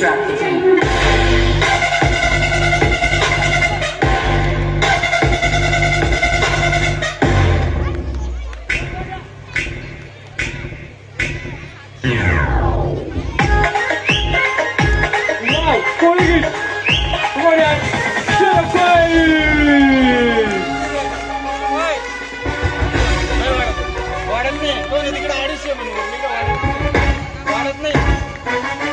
strategy. Wow, Kollege! Kemudian selesai! वाढत नाही तो तिकडे 250 म्हणून वाढत नाही